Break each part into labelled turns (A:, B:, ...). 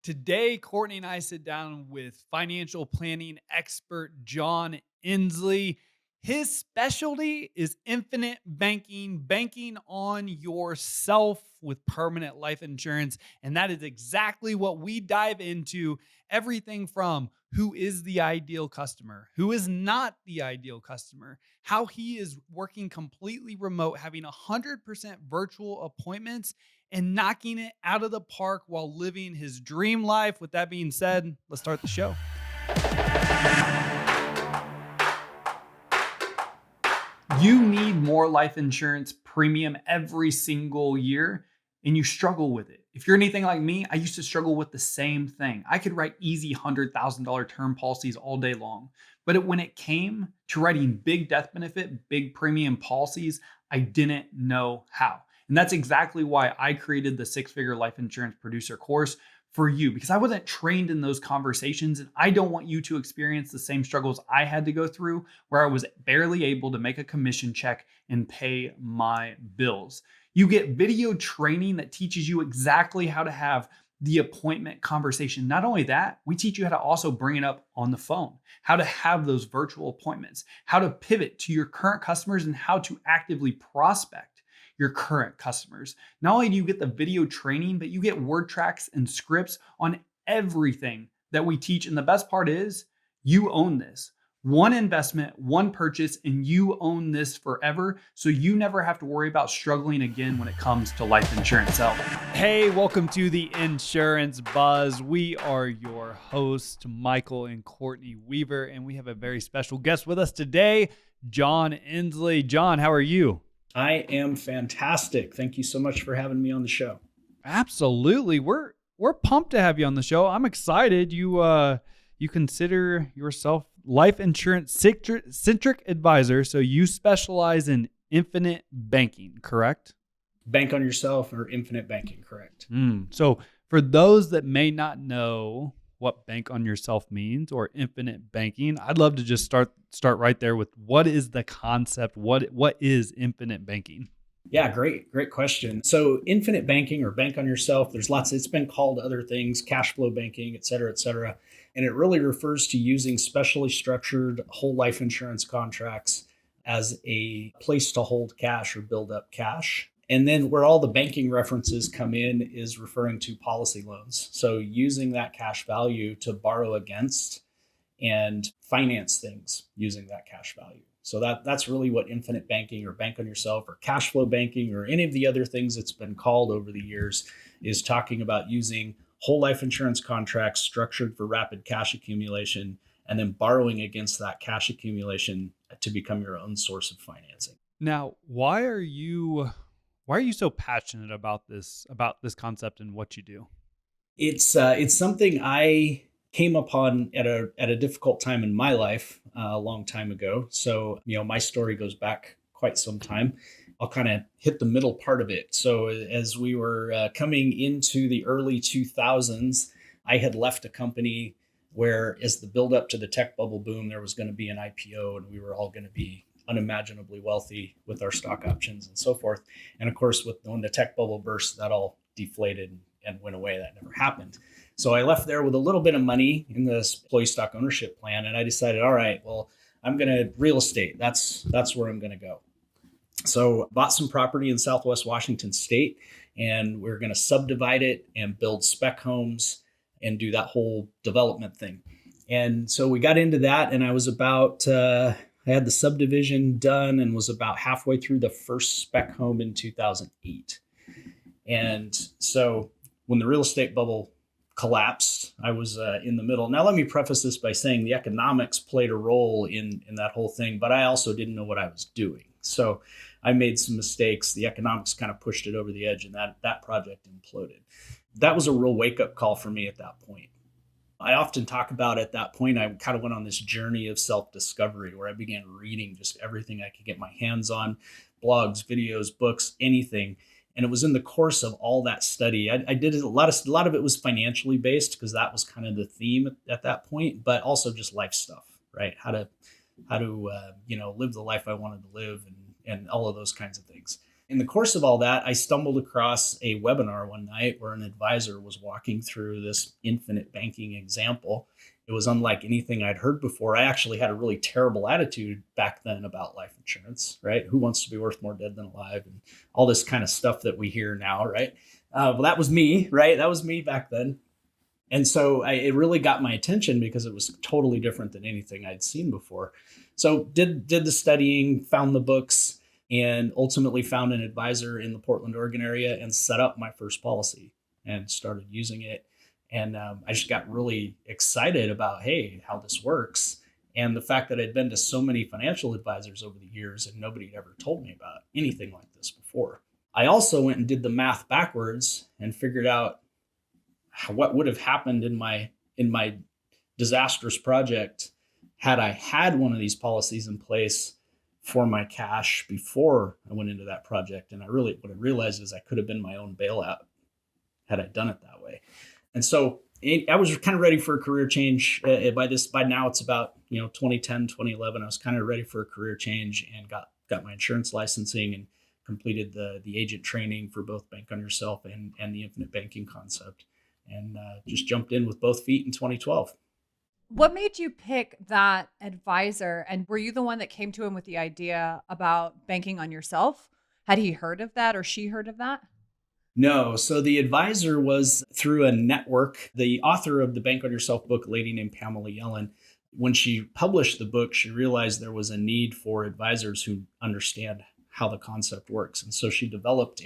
A: Today, Courtney and I sit down with financial planning expert John Ensley. His specialty is infinite banking, banking on yourself with permanent life insurance. And that is exactly what we dive into. Everything from who is the ideal customer, who is not the ideal customer, how he is working completely remote, having 100% virtual appointments and knocking it out of the park while living his dream life. With that being said, let's start the show. You need more life insurance premium every single year, and you struggle with it. If you're anything like me, I used to struggle with the same thing. I could write easy $100,000 term policies all day long. But when it came to writing big death benefit, big premium policies, I didn't know how. And that's exactly why I created the six-figure life insurance producer course for you, because I wasn't trained in those conversations. And I don't want you to experience the same struggles I had to go through, where I was barely able to make a commission check and pay my bills. You get video training that teaches you exactly how to have the appointment conversation. Not only that, we teach you how to also bring it up on the phone, how to have those virtual appointments, how to pivot to your current customers, and how to actively prospect your current customers. Not only do you get the video training, but you get word tracks and scripts on everything that we teach. And the best part is you own this. One investment, one purchase, and you own this forever. So you never have to worry about struggling again when it comes to life insurance. So, hey, welcome to the Insurance Buzz. We are your hosts, Michael and Courtney Weaver, and we have a very special guest with us today, John Ensley. John, how are you?
B: I am fantastic. Thank you so much for having me on the show.
A: Absolutely. We're pumped to have you on the show. I'm excited. You consider yourself life insurance centric advisor, so you specialize in infinite banking, correct?
B: Bank on yourself or infinite banking, correct?
A: So for those that may not know what bank on yourself means or infinite banking, I'd love to just start right there with what is the concept? What is infinite banking?
B: Yeah, great question. So infinite banking or bank on yourself, there's lots, it's been called other things, cash flow banking, et cetera, et cetera. And it really refers to using specially structured whole life insurance contracts as a place to hold cash or build up cash. And then where all the banking references come in is referring to policy loans. So using that cash value to borrow against and finance things using that cash value. So that's really what infinite banking or bank on yourself or cash flow banking or any of the other things it's been called over the years is talking about using whole life insurance contracts structured for rapid cash accumulation and then borrowing against that cash accumulation to become your own source of financing.
A: Now, why are you so passionate about this concept and what you do?
B: It's something I came upon at a difficult time in my life a long time ago. So, my story goes back quite some time. I'll kind of hit the middle part of it. So as we were coming into the early 2000s, I had left a company where as the build up to the tech bubble boom, there was going to be an IPO and we were all going to be unimaginably wealthy with our stock options and so forth. And of course, when the tech bubble burst, that all deflated and went away. That never happened. So I left there with a little bit of money in this employee stock ownership plan. And I decided, all right, well, I'm going to real estate. That's where I'm going to go. So bought some property in Southwest Washington State, and we're going to subdivide it and build spec homes and do that whole development thing. And so we got into that, and I was I had the subdivision done and was about halfway through the first spec home in 2008. And so when the real estate bubble collapsed, I was in the middle. Now, let me preface this by saying the economics played a role in that whole thing, but I also didn't know what I was doing. So I made some mistakes. The economics kind of pushed it over the edge, and that project imploded. That was a real wake-up call for me at that point. I often talk about at that point, I kind of went on this journey of self-discovery where I began reading just everything I could get my hands on, blogs, videos, books, anything. And it was in the course of all that study. I did a lot of it was financially based because that was kind of the theme at that point, but also just life stuff, right? How to live the life I wanted to live and all of those kinds of things. In the course of all that, I stumbled across a webinar one night where an advisor was walking through this infinite banking example. It was unlike anything I'd heard before. I actually had a really terrible attitude back then about life insurance, right? Who wants to be worth more dead than alive? And all this kind of stuff that we hear now, right? Well, that was me, right? That was me back then. And so it really got my attention because it was totally different than anything I'd seen before. So did the studying, found the books, and ultimately found an advisor in the Portland, Oregon area and set up my first policy and started using it. And I just got really excited about, hey, how this works. And the fact that I'd been to so many financial advisors over the years and nobody had ever told me about anything like this before. I also went and did the math backwards and figured out what would have happened in my disastrous project had I had one of these policies in place for my cash before I went into that project. And what I realized is I could have been my own bailout had I done it that way. And so I was kind of ready for a career change. By now it's about 2010, 2011. I was kind of ready for a career change and got my insurance licensing and completed the agent training for both Bank on Yourself and the infinite banking concept, and just jumped in with both feet in 2012.
C: What made you pick that advisor? And were you the one that came to him with the idea about banking on yourself? Had he heard of that or she heard of that?
B: No. So the advisor was through a network. The author of the Bank on Yourself book, a lady named Pamela Yellen, when she published the book, she realized there was a need for advisors who understand how the concept works. And so she developed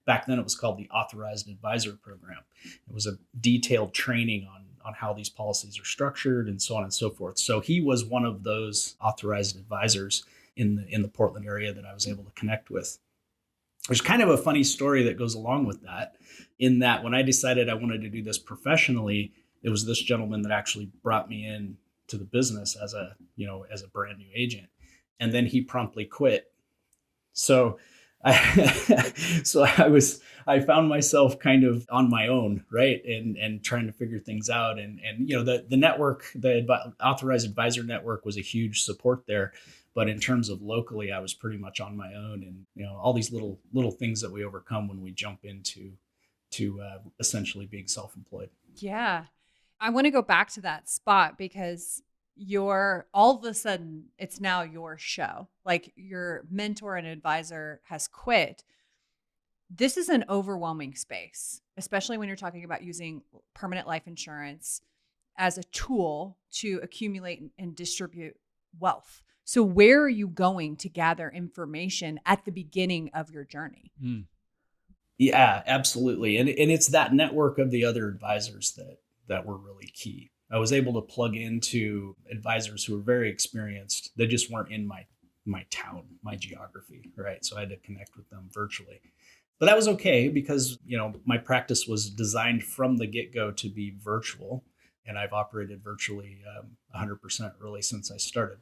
B: back then it was called the Authorized Advisor Program. It was a detailed training on how these policies are structured and so on and so forth. So he was one of those authorized advisors in the Portland area that I was able to connect with. There's kind of a funny story that goes along with that, in that when I decided I wanted to do this professionally, it was this gentleman that actually brought me in to the business as a brand new agent. And then he promptly quit. So I found myself kind of on my own, right, and trying to figure things out, and the network, the Authorized Advisor Network, was a huge support there, but in terms of locally, I was pretty much on my own, and all these little things that we overcome when we jump into essentially being self-employed.
C: Yeah. I want to go back to that spot because all of a sudden it's now your show. Like your mentor and advisor has quit. This is an overwhelming space, especially when you're talking about using permanent life insurance as a tool to accumulate and distribute wealth. So where are you going to gather information at the beginning of your journey?
B: Yeah, absolutely. And it's that network of the other advisors that were really key. I was able to plug into advisors who were very experienced. They just weren't in my town, my geography, right? So I had to connect with them virtually. But that was okay because, my practice was designed from the get-go to be virtual. And I've operated virtually 100% really since I started.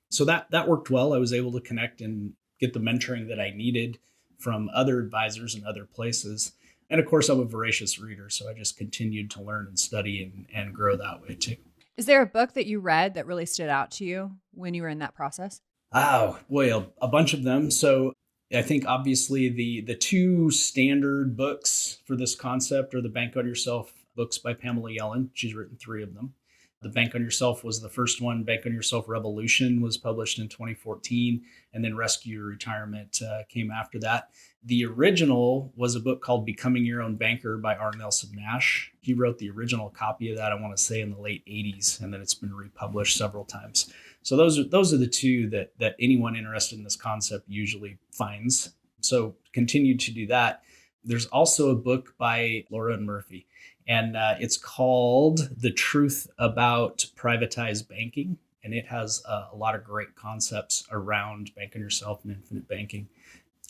B: So that worked well. I was able to connect and get the mentoring that I needed from other advisors in other places. And of course, I'm a voracious reader, so I just continued to learn and study and grow that way too.
C: Is there a book that you read that really stood out to you when you were in that process?
B: Oh, boy, a bunch of them. So I think obviously the two standard books for this concept are the Bank on Yourself books by Pamela Yellen. She's written 3 of them. The Bank on Yourself was the first one. Bank on Yourself Revolution was published in 2014, and then Rescue Your Retirement came after that. The original was a book called Becoming Your Own Banker by R. Nelson Nash. He wrote the original copy of that, I want to say, in the late 80s, and then it's been republished several times. So those are the two that anyone interested in this concept usually finds. So continued to do that. There's also a book by Laura and Murphy, and it's called The Truth About Privatized Banking. And it has a lot of great concepts around Bank on Yourself and infinite banking.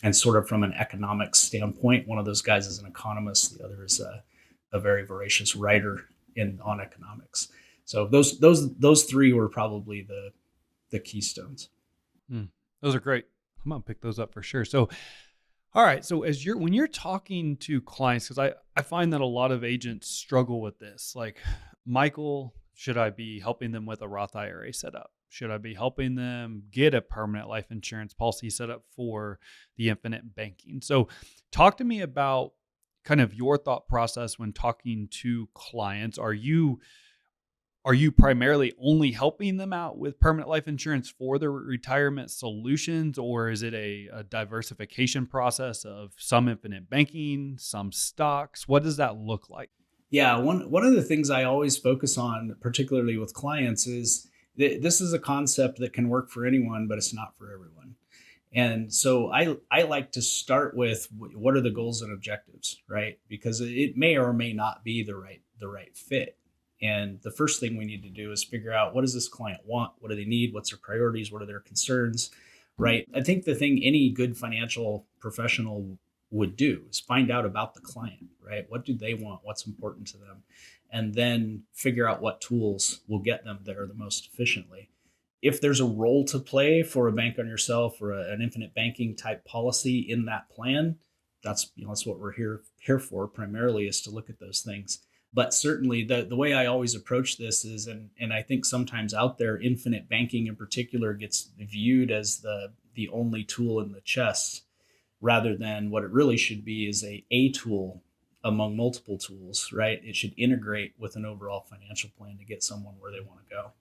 B: And sort of from an economics standpoint, one of those guys is an economist. The other is a very voracious writer on economics. So those 3 were probably the keystones.
A: Those are great. I'm going to pick those up for sure. So, all right. So when you're talking to clients, because I find that a lot of agents struggle with this, like Michael Should I be helping them with a Roth IRA setup? Should I be helping them get a permanent life insurance policy set up for the infinite banking? So talk to me about kind of your thought process when talking to clients. Are you primarily only helping them out with permanent life insurance for their retirement solutions, or is it a diversification process of some infinite banking, some stocks? What does that look like?
B: Yeah, one of the things I always focus on, particularly with clients, is this is a concept that can work for anyone, but it's not for everyone. And so I like to start with what are the goals and objectives, right? Because it may or may not be the right fit. And the first thing we need to do is figure out, what does this client want? What do they need? What's their priorities? What are their concerns? Right? I think the thing any good financial professional would do is find out about the client, right? What do they want? What's important to them? And then figure out what tools will get them there the most efficiently. If there's a role to play for a bank on yourself or an infinite banking type policy in that plan, that's what we're here for primarily, is to look at those things. But certainly the way I always approach this is, and I think sometimes out there, infinite banking in particular gets viewed as the only tool in the chest, rather than what it really should be is a tool among multiple tools, right? It should integrate with an overall financial plan to get someone where they want to go.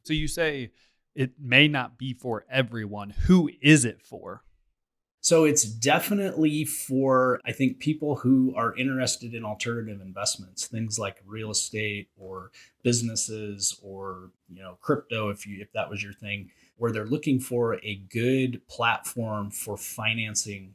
A: So you say it may not be for everyone. Who is it for?
B: So it's definitely for, I think, people who are interested in alternative investments, things like real estate or businesses or, crypto, if that was your thing, where they're looking for a good platform for financing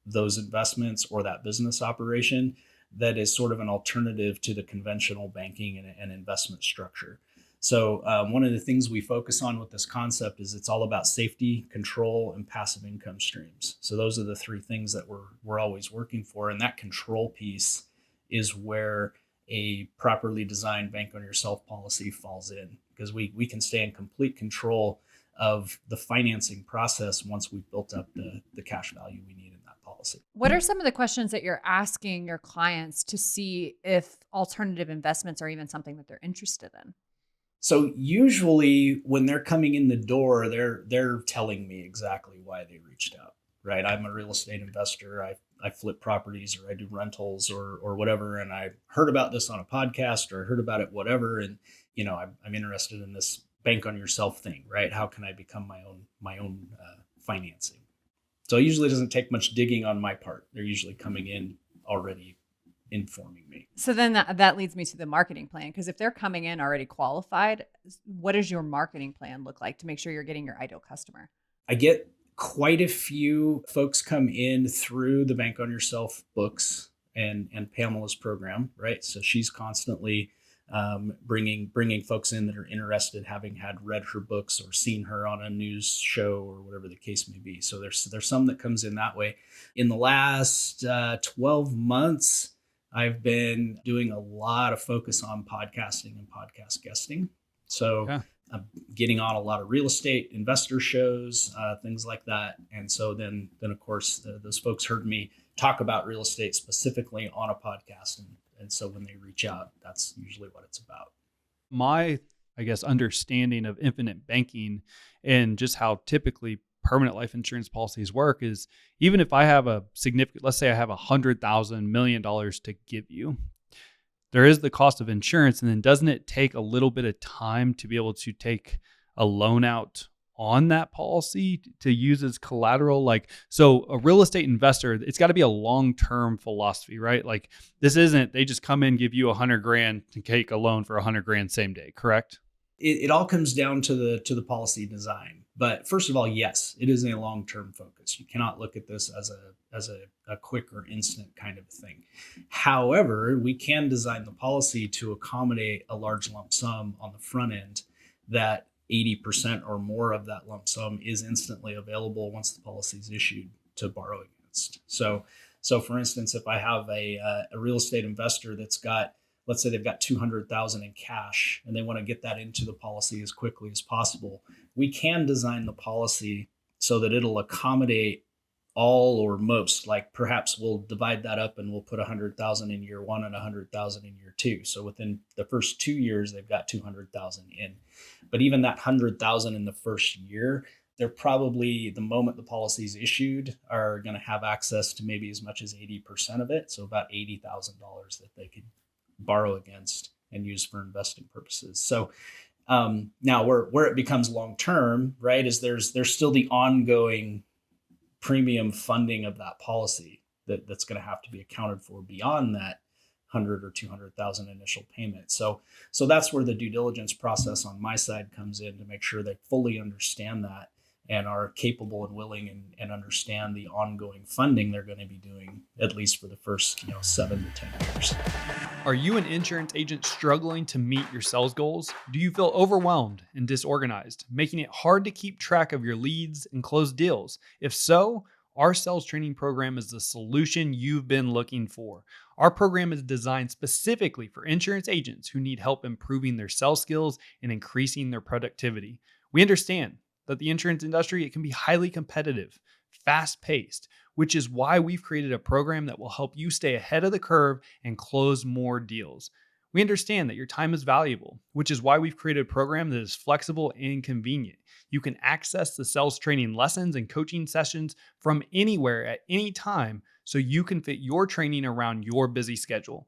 B: those investments or that business operation that is sort of an alternative to the conventional banking and investment structure. So one of the things we focus on with this concept is it's all about safety, control, and passive income streams. So those are the three things that we're always working for. And that control piece is where a properly designed bank on yourself policy falls in, because we can stay in complete control of the financing process once we've built up the cash value we need in that policy.
C: What are some of the questions that you're asking your clients to see if alternative investments are even something that they're interested in?
B: So usually when they're coming in the door, they're telling me exactly why they reached out, right? I'm a real estate investor. I flip properties, or I do rentals or whatever. And I heard about this on a podcast, or I heard about it, whatever. And, I'm interested in this bank on yourself thing, right? How can I become my own financing? So it usually doesn't take much digging on my part. They're usually coming in already informing me.
C: So then that leads me to the marketing plan, because if they're coming in already qualified, what does your marketing plan look like to make sure you're getting your ideal customer?
B: I get quite a few folks come in through the Bank on Yourself books and Pamela's program, right? So she's constantly bringing folks in that are interested, having had read her books or seen her on a news show or whatever the case may be. So there's some that comes in that way. In the last 12 months, I've been doing a lot of focus on podcasting and podcast guesting. So
A: Yeah.
B: I'm getting on a lot of real estate investor shows, things like that. And so then of course, those folks heard me talk about real estate specifically on a podcast. And so when they reach out, that's usually what it's about.
A: My, I guess, understanding of infinite banking and just how typically permanent life insurance policies work is, even if I have a significant, let's say I have $100,000 million to give you, there is the cost of insurance. And then doesn't it take a little bit of time to be able to take a loan out on that policy to use as collateral? Like, so a real estate investor, it's got to be a long-term philosophy, right? Like, this isn't, they just come in, give you $100,000 to take a loan for $100,000 same day, correct?
B: It all comes down to the policy design. But first of all, yes, it is a long-term focus. You cannot look at this as a quick or instant kind of thing. However, we can design the policy to accommodate a large lump sum on the front end, that 80% or more of that lump sum is instantly available once the policy is issued to borrow against. So for instance, if I have a real estate investor that's got, let's say they've got $200,000 in cash and they want to get that into the policy as quickly as possible, we can design the policy so that it'll accommodate all or most. Like perhaps we'll divide that up and we'll put 100,000 in year 1 and 100,000 in year 2. So within the first 2 years, they've got 200,000 in. But even that 100,000 in the first year, they're probably, the moment the policy is issued, are going to have access to maybe as much as 80% of it. So about $80,000 that they could borrow against and use for investing purposes. So now where it becomes long term, right, is there's still the ongoing premium funding of that policy that's going to have to be accounted for beyond that 100 or 200,000 initial payment. So that's where the due diligence process on my side comes in, to make sure they fully understand that and are capable and willing and understand the ongoing funding they're going to be doing, at least for the first 7 to 10 years.
A: Are you an insurance agent struggling to meet your sales goals? Do you feel overwhelmed and disorganized, making it hard to keep track of your leads and close deals? If so, our sales training program is the solution you've been looking for. Our program is designed specifically for insurance agents who need help improving their sales skills and increasing their productivity. We understand that the insurance industry, it can be highly competitive, fast-paced, which is why we've created a program that will help you stay ahead of the curve and close more deals. We understand that your time is valuable, which is why we've created a program that is flexible and convenient. You can access the sales training lessons and coaching sessions from anywhere at any time, so you can fit your training around your busy schedule.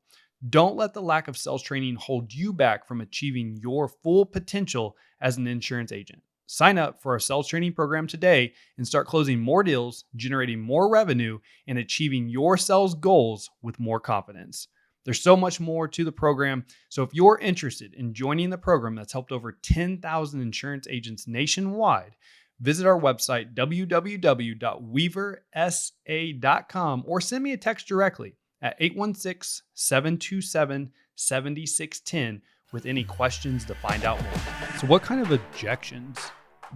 A: Don't let the lack of sales training hold you back from achieving your full potential as an insurance agent. Sign up for our sales training program today and start closing more deals, generating more revenue, and achieving your sales goals with more confidence. There's so much more to the program. So if you're interested in joining the program that's helped over 10,000 insurance agents nationwide, visit our website, www.weaversa.com, or send me a text directly at 816-727-7610 with any questions to find out more. So what kind of objections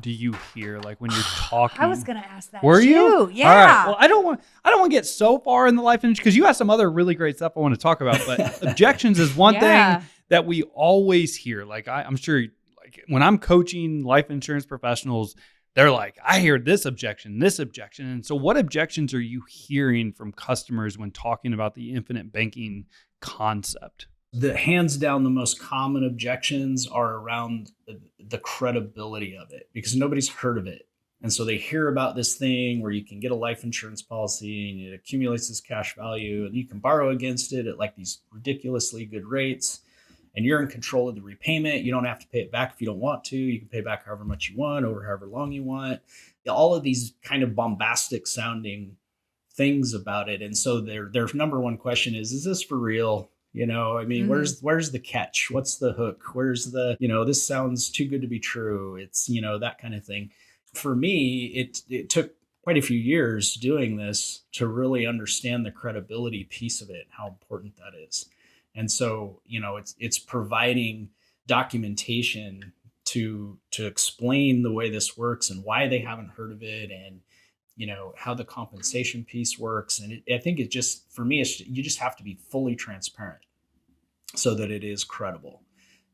A: do you hear, like when you're talking?
C: I was going to ask that.
A: Were
C: too.
A: you?
C: Yeah.
A: All right. Well, I don't want to get so far in the life industry, because you have some other really great stuff I want to talk about. But objections is one thing that we always hear. Like I'm sure, like when I'm coaching life insurance professionals, they're like, I hear this objection. And so what objections are you hearing from customers when talking about the infinite banking concept?
B: The hands down, the most common objections are around the credibility of it, because nobody's heard of it. And so they hear about this thing where you can get a life insurance policy and it accumulates this cash value and you can borrow against it at like these ridiculously good rates. And you're in control of the repayment. You don't have to pay it back if you don't want to. You can pay back however much you want over however long you want. All of these kind of bombastic sounding things about it. And so their number one question is this for real? Where's the catch? What's the hook? Where's the, this sounds too good to be true. It's, that kind of thing. For me, it took quite a few years doing this to really understand the credibility piece of it, how important that is. And so, it's providing documentation to explain the way this works and why they haven't heard of it, and how the compensation piece works. And I think it just, for me, you just have to be fully transparent so that it is credible,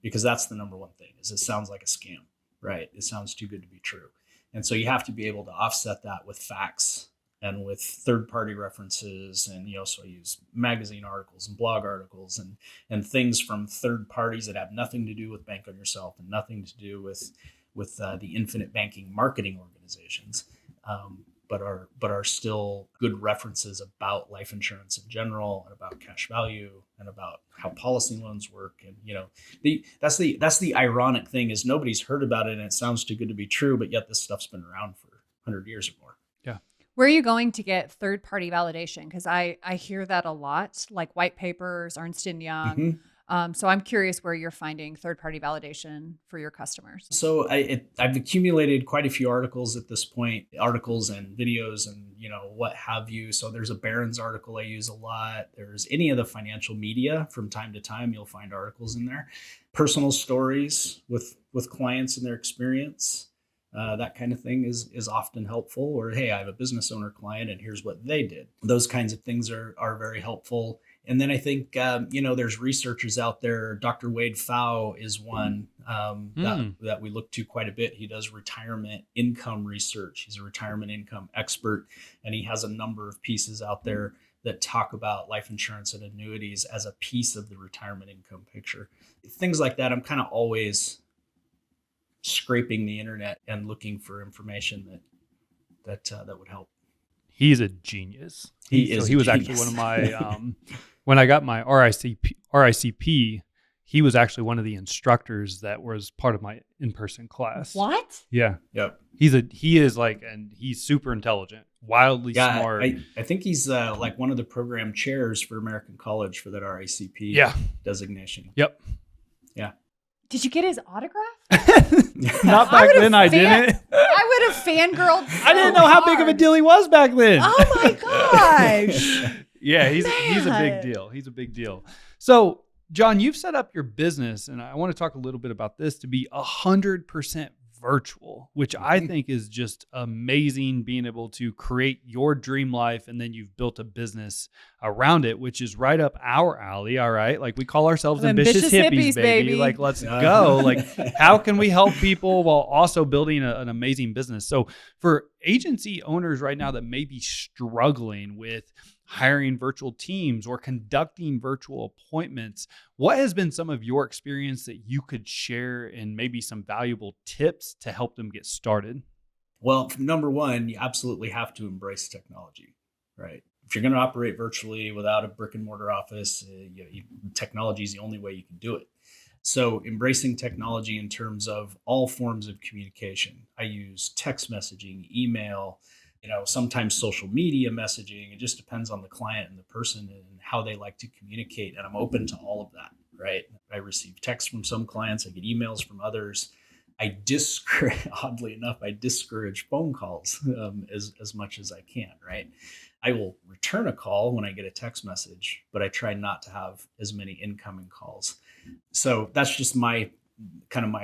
B: because that's the number one thing, is it sounds like a scam, right? It sounds too good to be true. And so you have to be able to offset that with facts and with third-party references. And, so I use magazine articles and blog articles and things from third parties that have nothing to do with Bank on Yourself and nothing to do with the infinite banking marketing organizations. But are still good references about life insurance in general, and about cash value, and about how policy loans work. And that's the ironic thing, is nobody's heard about it and it sounds too good to be true, but yet this stuff's been around for 100 years or more.
A: Yeah.
C: Where are you going to get third-party validation? Because I hear that a lot, like white papers, Ernst & Young.
B: Mm-hmm.
C: So I'm curious where you're finding third-party validation for your customers.
B: So I've accumulated quite a few articles at this point, articles and videos and, what have you. So there's a Barron's article I use a lot. There's any of the financial media from time to time, you'll find articles in there. Personal stories with clients and their experience. That kind of thing is often helpful. Or, hey, I have a business owner client and here's what they did. Those kinds of things are very helpful. And then I think, there's researchers out there. Dr. Wade Pfau is one that we look to quite a bit. He does retirement income research. He's a retirement income expert, and he has a number of pieces out there that talk about life insurance and annuities as a piece of the retirement income picture. Things like that. I'm kind of always scraping the internet and looking for information that would help.
A: He's a genius.
B: He is.
A: So he was
B: genius.
A: actually one of my when I got my RICP, he was actually one of the instructors that was part of my in-person class.
C: What?
A: Yeah.
B: Yep.
A: And he's super intelligent, wildly smart.
B: I think he's like one of the program chairs for American College for that RICP designation.
A: Yep.
B: Yeah.
C: Did you get his autograph?
A: Not back then, I didn't.
C: I would have fangirled.
A: I didn't know how big of a deal he was back then.
C: Oh my gosh.
A: Yeah, he's a big deal. He's a big deal. So, John, you've set up your business, and I want to talk a little bit about this, to be 100% virtual, which I think is just amazing, being able to create your dream life, and then you've built a business around it, which is right up our alley. All right. Like, we call ourselves ambitious hippies, baby. Like, let's go. Like, how can we help people while also building an amazing business? So for agency owners right now that may be struggling with hiring virtual teams or conducting virtual appointments, what has been some of your experience that you could share and maybe some valuable tips to help them get started?
B: Well, number one, you absolutely have to embrace technology, right? If you're going to operate virtually without a brick and mortar office, technology is the only way you can do it. So embracing technology in terms of all forms of communication. I use text messaging, email, sometimes social media messaging. It just depends on the client and the person and how they like to communicate. And I'm open to all of that, right? I receive texts from some clients. I get emails from others. Oddly enough, I discourage phone calls as much as I can, right? I will return a call when I get a text message, but I try not to have as many incoming calls. So that's just my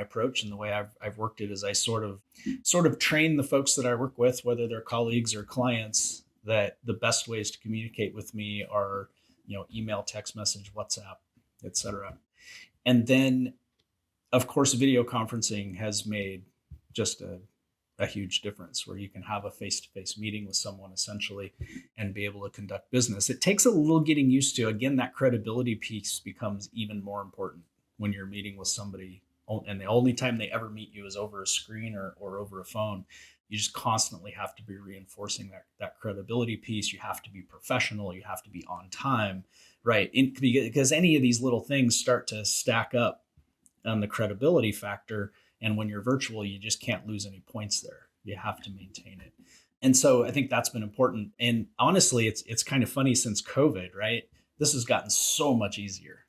B: approach, and the way I've worked it is I sort of train the folks that I work with, whether they're colleagues or clients, that the best ways to communicate with me are, email, text message, WhatsApp, etc. And then, of course, video conferencing has made just a huge difference, where you can have a face-to-face meeting with someone essentially and be able to conduct business. It takes a little getting used to. Again, that credibility piece becomes even more important when you're meeting with somebody, and the only time they ever meet you is over a screen or over a phone. You just constantly have to be reinforcing that credibility piece. You have to be professional. You have to be on time, right? Because any of these little things start to stack up on the credibility factor. And when you're virtual, you just can't lose any points there. You have to maintain it. And so I think that's been important. And honestly, it's kind of funny, since COVID, right? This has gotten so much easier.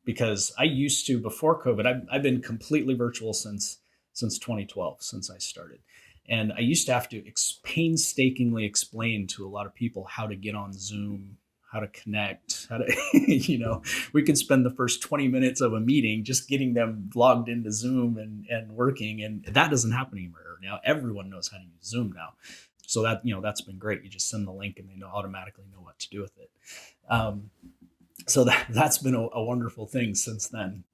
B: Because I used to, before COVID, I've been completely virtual since 2012, since I started. And I used to have to painstakingly explain to a lot of people how to get on Zoom, how to connect, how to, we could spend the first 20 minutes of a meeting just getting them logged into Zoom and working. And that doesn't happen anymore now. Everyone knows how to use Zoom now. So that's been great. You just send the link and they automatically know what to do with it. So that's been a wonderful thing since then.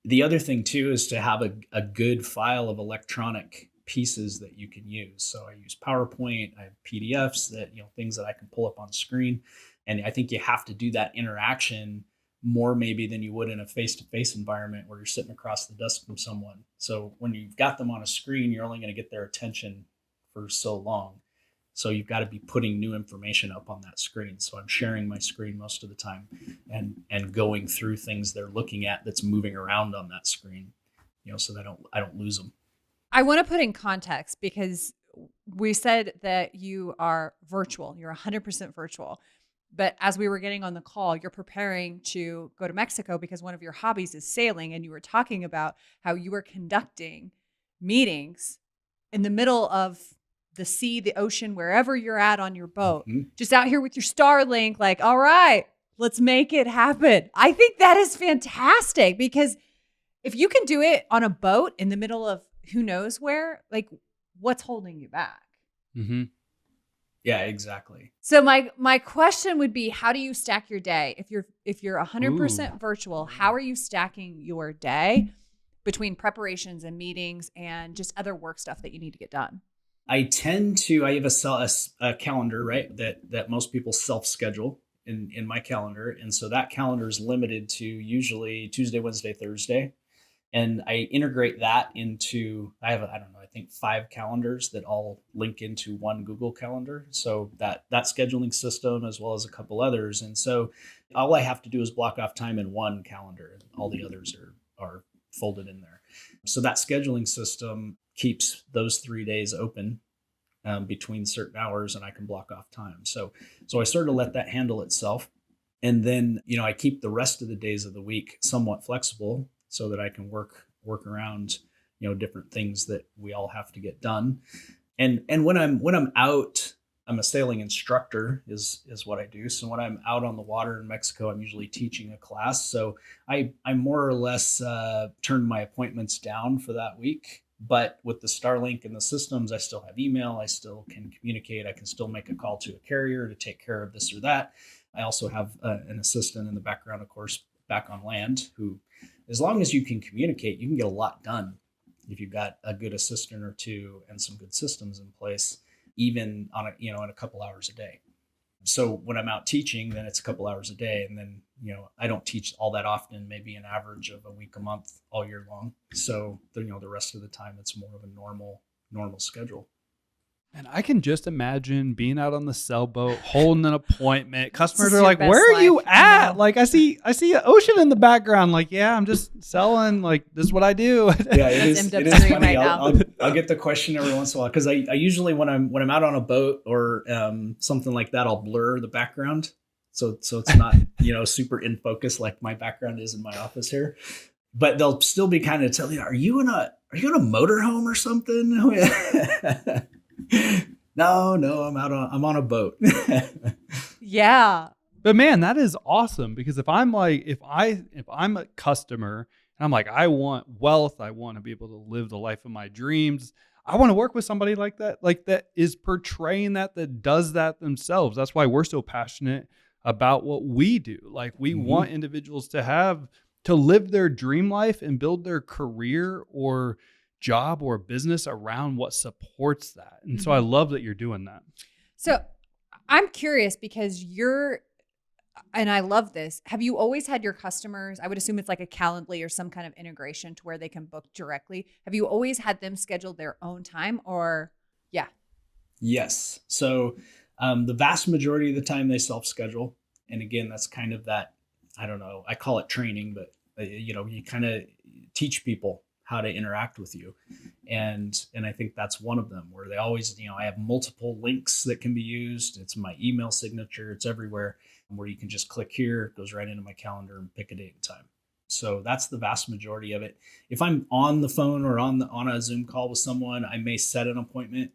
B: The other thing too is to have a good file of electronic pieces that you can use. So I use PowerPoint, I have PDFs that, things that I can pull up on screen. And I think you have to do that interaction more maybe than you would in a face-to-face environment where you're sitting across the desk from someone. So when you've got them on a screen, you're only going to get their attention for so long. So you've got to be putting new information up on that screen. So I'm sharing my screen most of the time and going through things they're looking at that's moving around on that screen, so that I don't lose them.
C: I want to put in context, because we said that you are virtual. You're 100% virtual. But as we were getting on the call, you're preparing to go to Mexico because one of your hobbies is sailing. And you were talking about how you were conducting meetings in the middle of the sea, the ocean, wherever you're at on your boat, just out here with your Starlink, like, all right, let's make it happen. I think that is fantastic, because if you can do it on a boat in the middle of who knows where, like, what's holding you back?
A: Mm-hmm.
B: Yeah, exactly.
C: So my question would be, how do you stack your day? If you're 100% virtual, how are you stacking your day between preparations and meetings and just other work stuff that you need to get done?
B: I have a calendar, right? That most people self-schedule in my calendar. And so that calendar is limited to usually Tuesday, Wednesday, Thursday. And I integrate that into, I don't know, I think 5 calendars that all link into one Google Calendar. So that scheduling system, as well as a couple others. And so all I have to do is block off time in one calendar, and all the others are folded in there. So that scheduling system keeps those 3 days open between certain hours, and I can block off time. So I sort of let that handle itself. And then, I keep the rest of the days of the week somewhat flexible so that I can work around, different things that we all have to get done. And when I'm out, I'm a sailing instructor is what I do. So when I'm out on the water in Mexico, I'm usually teaching a class. So I more or less turn my appointments down for that week. But with the Starlink and the systems, I still have email. I still can communicate. I can still make a call to a carrier to take care of this or that. I also have an assistant in the background, of course, back on land, who, as long as you can communicate, you can get a lot done if you've got a good assistant or two and some good systems in place, even on in a couple hours a day. So when I'm out teaching, then it's a couple hours a day. And then, I don't teach all that often, maybe an average of a week a month all year long. So, the rest of the time, it's more of a normal schedule.
A: And I can just imagine being out on the sailboat, holding an appointment. Customers
C: This is
A: are like,
C: your
A: "Where
C: best
A: are you
C: life." I
A: at?"
C: know.
A: Like, I see an ocean in the background. Like, yeah, I'm just selling. Like, this is what I do.
B: Yeah,
C: That's
B: it
C: MW's
B: is
C: dream
B: funny.
C: right now.
B: I'll get the question every once in a while, because I usually, when I'm out on a boat or something like that, I'll blur the background so it's not super in focus like my background is in my office here. But they'll still be kind of telling you, are you in a motorhome or something? No, I'm on a boat.
C: Yeah.
A: But man, that is awesome, because if I'm a customer and I'm like, I want wealth, I want to be able to live the life of my dreams, I want to work with somebody like that is portraying that does that themselves. That's why we're so passionate about what we do. Like, we want individuals to live their dream life and build their career or job or business around what supports that. And so I love that you're doing that.
C: So I'm curious, because and I love this. Have you always had your customers, I would assume it's like a Calendly or some kind of integration to where they can book directly. Have you always had them schedule their own time, or? Yeah.
B: Yes. So the vast majority of the time they self-schedule. And again, that's kind of that, I don't know, I call it training, but you kind of teach people how to interact with you. And I think that's one of them, where they always, I have multiple links that can be used. It's my email signature. It's everywhere, where you can just click here, it goes right into my calendar and pick a date and time. So that's the vast majority of it. If I'm on the phone or on a Zoom call with someone, I may set an appointment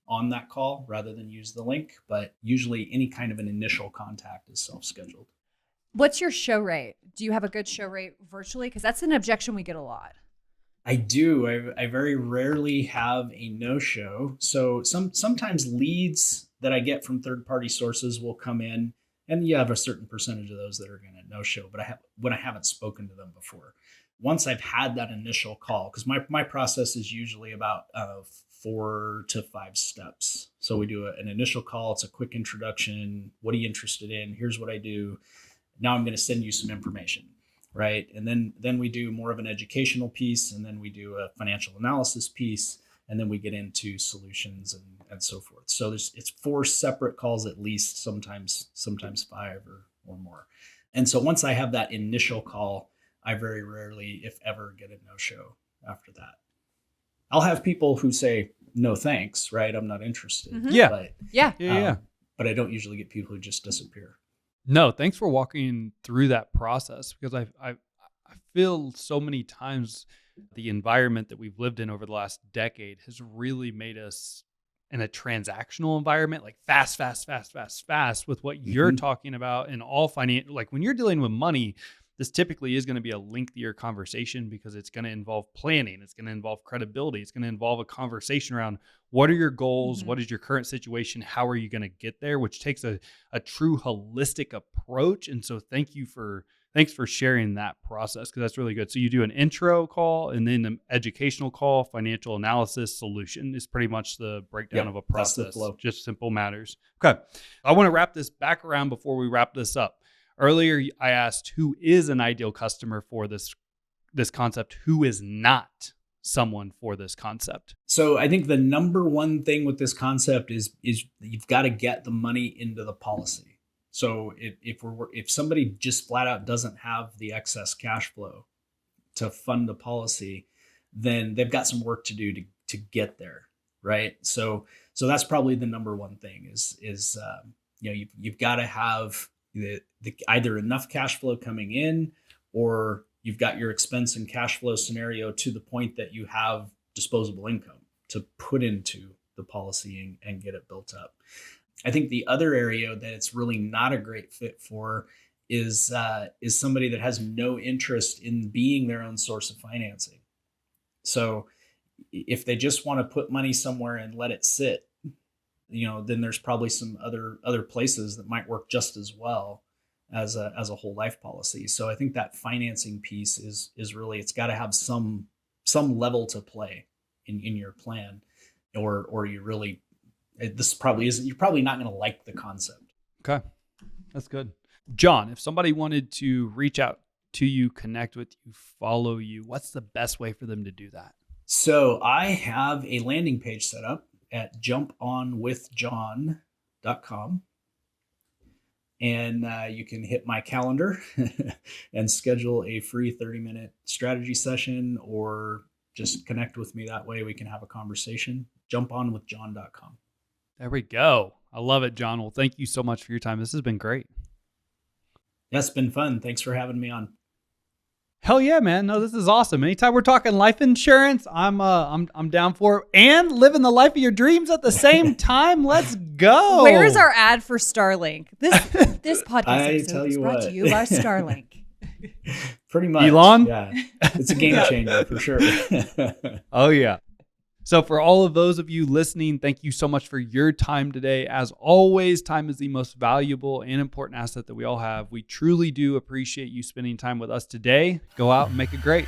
B: on that call rather than use the link, but usually any kind of an initial contact is self-scheduled.
C: What's your show rate? Do you have a good show rate virtually? Because that's an objection we get a lot.
B: I do. I very rarely have a no-show. So sometimes leads that I get from third-party sources will come in, and you have a certain percentage of those that are going to no-show. But when I haven't spoken to them before, once I've had that initial call, because my process is usually about 4 to 5 steps. So we do an initial call. It's a quick introduction. What are you interested in? Here's what I do. Now I'm going to send you some information. Right. And then we do more of an educational piece, and then we do a financial analysis piece, and then we get into solutions and so forth. So it's 4 separate calls at least, sometimes 5 or more. And so once I have that initial call, I very rarely, if ever, get a no-show after that. I'll have people who say, no, thanks, right? I'm not interested.
A: Yeah.
B: But,
C: Yeah.
B: but I don't usually get people who just disappear.
A: No, thanks for walking through that process, because I feel so many times the environment that we've lived in over the last decade has really made us in a transactional environment, like fast with what you're talking about, and all financial. Like, when you're dealing with money, this typically is going to be a lengthier conversation because it's going to involve planning. It's going to involve credibility. It's going to involve a conversation around what are your goals? What is your current situation? How are you going to get there? Which takes a true holistic approach. And so thanks for sharing that process, because that's really good. So you do an intro call and then an educational call, financial analysis, solution is pretty much the breakdown of a process.
B: That's the flow.
A: Just simple matters. Okay. I want to wrap this back around before we wrap this up. Earlier, I asked who is an ideal customer for this concept, who is not someone for this concept.
B: So I think the number one thing with this concept is you've got to get the money into the policy. So if somebody just flat out doesn't have the excess cash flow to fund the policy, then they've got some work to do to get there, right? So that's probably the number one thing is you've got to have the either enough cash flow coming in, or you've got your expense and cash flow scenario to the point that you have disposable income to put into the policy and get it built up. I think the other area that it's really not a great fit for is somebody that has no interest in being their own source of financing. So if they just want to put money somewhere and let it sit, then there's probably some other places that might work just as well as a whole life policy. So I think that financing piece is really, it's got to have some level to play in your plan, or you really, this probably isn't, you're probably not going to like the concept.
A: Okay. That's good. John, if somebody wanted to reach out to you, connect with you, follow you, what's the best way for them to do that?
B: So I have a landing page set up at jumponwithjohn.com. And you can hit my calendar and schedule a free 30-minute strategy session, or just connect with me that way. We can have a conversation. Jumponwithjohn.com.
A: There we go. I love it, John. Well, thank you so much for your time. This has been great.
B: Yeah, it's been fun. Thanks for having me on.
A: Hell yeah, man. No, this is awesome. Anytime we're talking life insurance, I'm down for it. And living the life of your dreams at the same time. Let's go.
C: Where's our ad for Starlink? This podcast episode is brought to you by Starlink.
B: Pretty much.
A: Elon?
B: Yeah. It's a game changer for sure.
A: Oh yeah. So for all of those of you listening, thank you so much for your time today. As always, time is the most valuable and important asset that we all have. We truly do appreciate you spending time with us today. Go out and make it great.